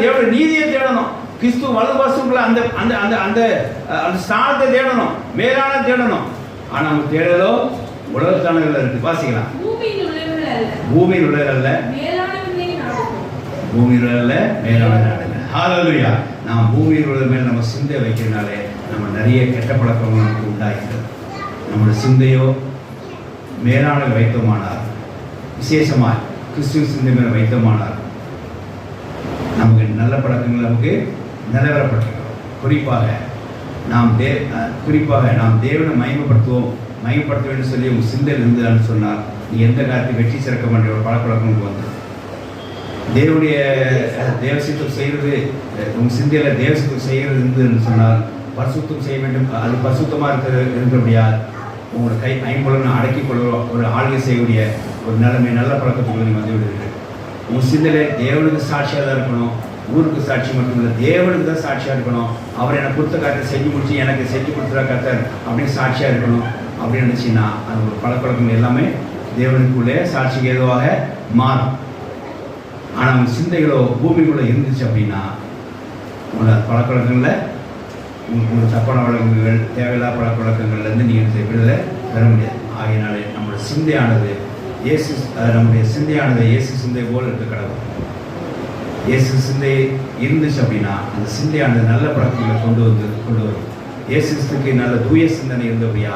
தேவனுடைய நீதியை தேடணும். கிறிஸ்துவ வலது பாசத்துக்குள்ள அந்த அந்த அந்த அந்த அந்த ஸ்தானத்தை தேடணும், மேலான தேடணும். ஆனா நம்ம தேடலோ உலகத்தானவர்கள் இருக்கு. வாசிக்கலாம். பூமியில் உள்ளவர்கள் அல்ல, பூமியில் அல்ல, மேலான நாடுகள். ஹalleluya. நாம் பூமியில் உள்ள மேல் நம்ம சிந்தை வைக்கிறனாலே நம்ம நிறைய கெட்ட பழக்கங்கள் நமக்கு உண்டாகிறது. நம்முடைய சிந்தையோ மேலான வைத்தமானார், விசேஷமாக கிறிஸ்துவ சிந்தை மேல வைத்தமானார், நமக்கு நல்ல பழக்கங்கள் நமக்கு நிலவரப்பட்டிருக்கிறோம். குறிப்பாக நாம் தேவனை மகிமைப்படுத்த வேண்டும் சொல்லி உங்கள் சிந்தையில் இருந்ததான்னு சொன்னால் நீ எந்த காலத்தையும் வெற்றி சிறக்க வேண்டிய ஒரு பழக்கவழக்கம் வந்து தேவனுடைய தேவசித்தம் செய்கிறது, உங்கள் சிந்தையில் தேவசித்தம் செய்கிறது இருந்ததுன்னு சொன்னால் பரிசுத்தம் செய்ய வேண்டும். அது பரிசுத்தமாக இருக்கிறபடியா உங்களோட ஐம்புலனை அடக்கிக் கொள்ள ஒரு ஆளுகை செய்யக்கூடிய ஒரு நல்ல பழக்கத்துக்குள்ள நீ வந்து விடுவீர்கள். உங்கள் சிந்தையில் தேவனுக்கு சாட்சியாக தான் இருக்கணும். ஊருக்கு சாட்சி மட்டும் இல்லை, தேவனுக்கு தான் சாட்சியாக இருக்கணும். அவர் எனக்கு கொடுத்த காரியத்தை செஞ்சு முடிச்சு எனக்கு செஞ்சு கொடுத்துற கர்த்தர் அப்படின்னு சாட்சியாக இருக்கணும். அப்படின்னு நினச்சின்னா அது ஒரு பழக்கவழக்கம் எல்லாமே தேவனுக்குள்ளே சாட்சிக்கு ஏதுவாக மாறும். ஆனால் உங்கள் சிந்தைகளோ பூமிக்குள்ளே இருந்துச்சு அப்படின்னா உங்களோட பழக்கவழக்கங்களில் உங்களுக்கு தப்பான வழக்கங்கள், தேவையில்லாத பழக்கவழக்கங்கள்லேருந்து நீங்கள் விடுதலை பெற முடியாது. ஆகையினாலே நம்முடைய சிந்தையானது இயேசு சிந்தை போல் இருக்க கடவுள். இயேசு சிந்தை இருந்துச்சு அப்படின்னா அந்த சிந்தையானது நல்ல பழக்கங்களை கொண்டு வரும். இயேசுக்கு நல்ல தூய சிந்தனை இருந்தபடியா